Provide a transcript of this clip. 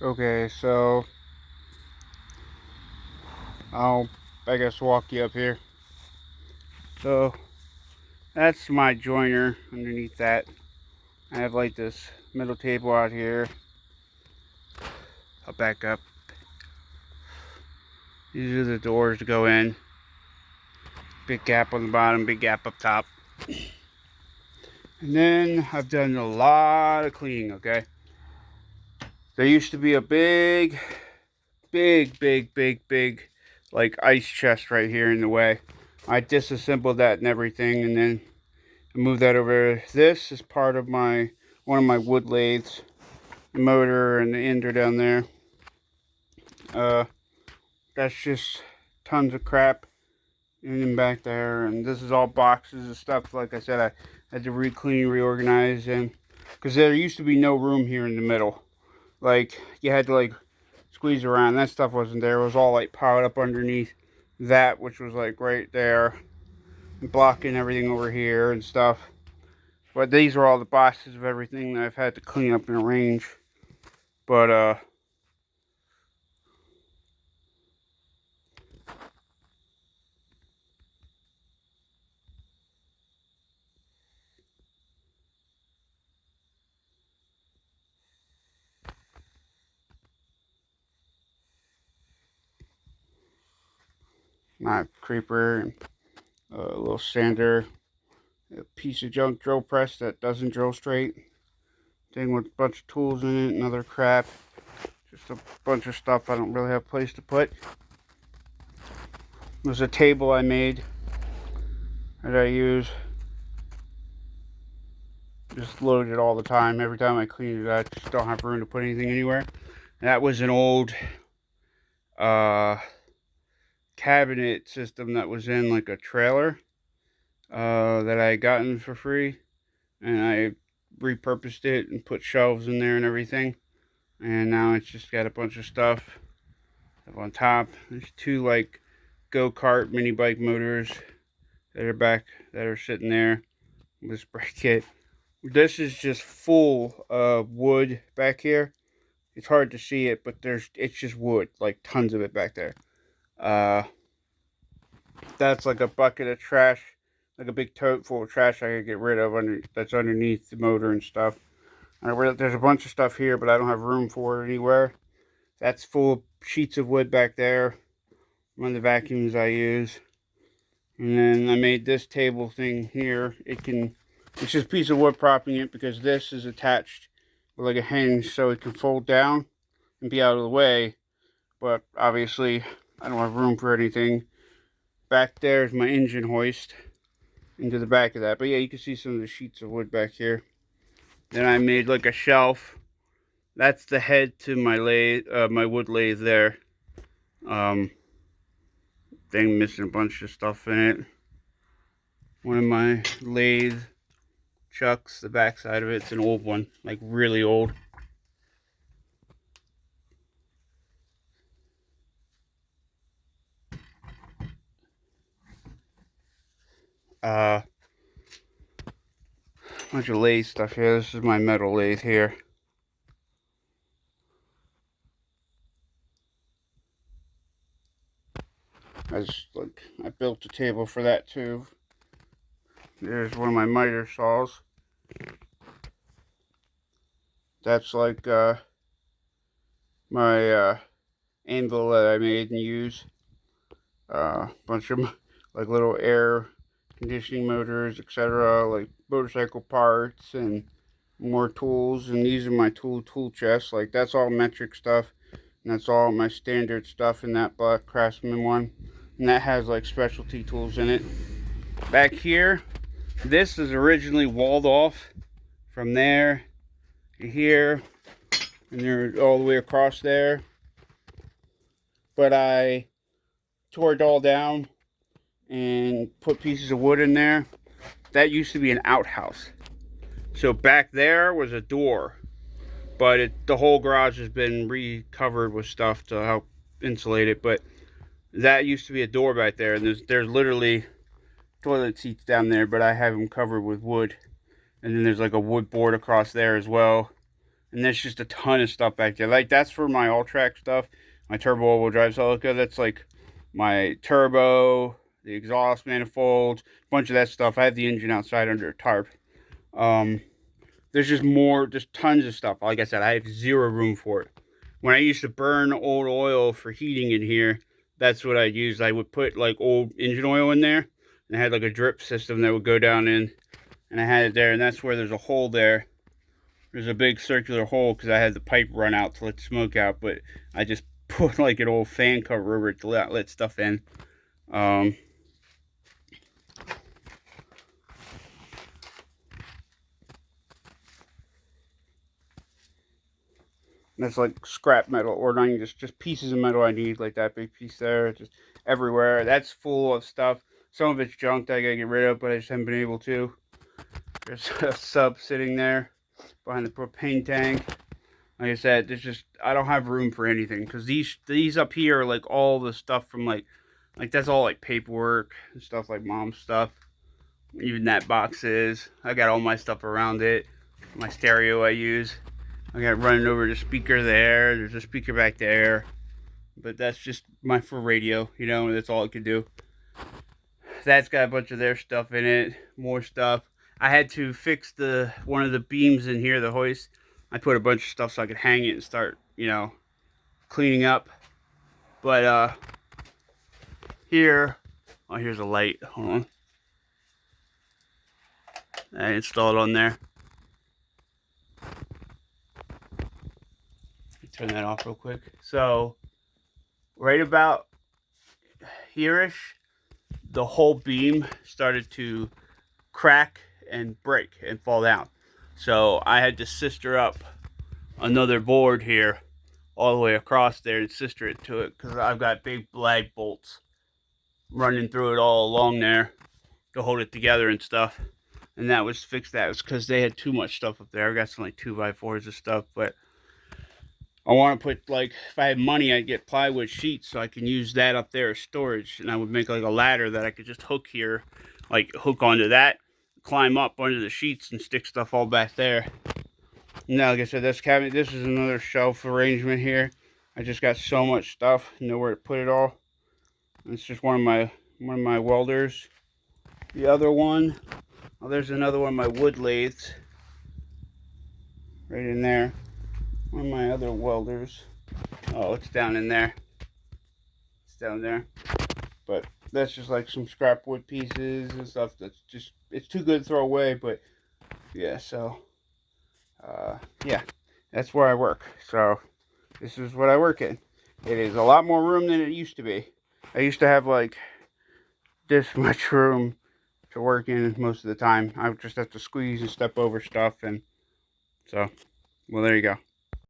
Okay, so I'll, I guess, walk you up here. So that's my joiner underneath that. I have like this middle table out here. I'll back up. These are the doors to go in. Big gap on the bottom, big gap up top. And then I've done a lot of cleaning, okay? There used to be a big, like ice chest right here in the way. I disassembled that and everything, and then I moved that over. This is part of one of my wood lathes. The motor and the ender down there. That's just tons of crap in and back there, and this is all boxes of stuff. Like I said, I had to re-clean, reorganize, and because there used to be no room here in the middle. Like you had to like squeeze around. That stuff wasn't there. It was all like piled up underneath that, which was like right there, blocking everything over here and stuff. But these are all the boxes of everything that I've had to clean up and arrange. But my creeper, and a little sander, a piece of junk drill press that doesn't drill straight, thing with a bunch of tools in it and other crap. Just a bunch of stuff I don't really have a place to put. There's a table I made that I use. Just load it all the time. Every time I clean it, I just don't have room to put anything anywhere. That was an old cabinet system that was in like a trailer that I had gotten for free, and I repurposed it and put shelves in there and everything. And now it's just got a bunch of stuff up on top. There's two like go-kart mini bike motors that are sitting there with a spray kit. This is just full of wood back here. It's hard to see it, but it's just wood, like tons of it back there. That's like a bucket of trash, like a big tote full of trash I could get rid of that's underneath the motor and stuff. There's a bunch of stuff here, but I don't have room for it anywhere. That's full of sheets of wood back there. One of the vacuums I use. And then I made this table thing here. It's just a piece of wood propping it because this is attached with like a hinge so it can fold down and be out of the way. But obviously I don't have room for anything. Back there is my engine hoist into the back of that. But yeah, you can see some of the sheets of wood back here. Then I made like a shelf. That's the head to my lathe, my wood lathe there. Thing missing a bunch of stuff in it. One of my lathe chucks, the back side of it's an old one, like really old. Bunch of lathe stuff here. This is my metal lathe here. I built a table for that too. There's one of my miter saws. That's like my anvil that I made and use. Bunch of like little air conditioning motors, etc. Like motorcycle parts and more tools. And these are my tool chests. Like that's all metric stuff. And that's all my standard stuff in that Black Craftsman one. And that has like specialty tools in it. Back here, this is originally walled off from there to here. And they're all the way across there. But I tore it all down and put pieces of wood in there. That used to be an outhouse. So back there was a door. But the whole garage has been recovered with stuff to help insulate it. But that used to be a door back there, and there's literally toilet seats down there, but I have them covered with wood. And then there's like a wood board across there as well. And there's just a ton of stuff back there. Like, that's for my all-track stuff, my turbo all-wheel drive Celica. That's like my turbo, the exhaust manifolds, a bunch of that stuff. I have the engine outside under a tarp. There's just more, just tons of stuff. Like I said, I have zero room for it. When I used to burn old oil for heating in here, that's what I'd use. I would put like old engine oil in there, and I had like a drip system that would go down in, and I had it there, and that's where there's a hole there. There's a big circular hole because I had the pipe run out to let smoke out, but I just put like an old fan cover over it to let stuff in. That's like scrap metal, or not just pieces of metal I need, like that big piece there, just everywhere. That's full of stuff. Some of it's junk that I gotta get rid of, but I just haven't been able to. There's a sub sitting there behind the propane tank. Like I said, there's just, I don't have room for anything, because these up here are like all the stuff from like that's all like paperwork and stuff, like mom's stuff. Even that box is. I got all my stuff around it. My stereo I use. I got running over the speaker there. There's a speaker back there. But that's just for radio, you know, that's all it can do. That's got a bunch of their stuff in it. More stuff. I had to fix one of the beams in here, the hoist. I put a bunch of stuff so I could hang it and start, you know, cleaning up. But here, oh, here's a light. Hold on. I installed on there. Turn that off real quick. So, right about here-ish, the whole beam started to crack and break and fall down. So I had to sister up another board here all the way across there and sister it to it, because I've got big lag bolts running through it all along there to hold it together and stuff. And that was fixed. That was because they had too much stuff up there. I got some like 2x4s of stuff, but I want to put, like, if I had money, I'd get plywood sheets so I can use that up there as storage. And I would make like a ladder that I could just hook here, like hook onto that, climb up under the sheets and stick stuff all back there. Now, like I said, this cabinet, this is another shelf arrangement here. I just got so much stuff, nowhere to put it all. It's just one of my welders. The other one, oh, there's another one of my wood lathes right in there. One of my other welders. Oh, it's down in there. It's down there. But that's just like some scrap wood pieces and stuff that's just, it's too good to throw away. But yeah, so yeah, that's where I work. So this is what I work in. It is a lot more room than it used to be. I used to have like this much room to work in most of the time. I would just have to squeeze and step over stuff, and so, well, there you go.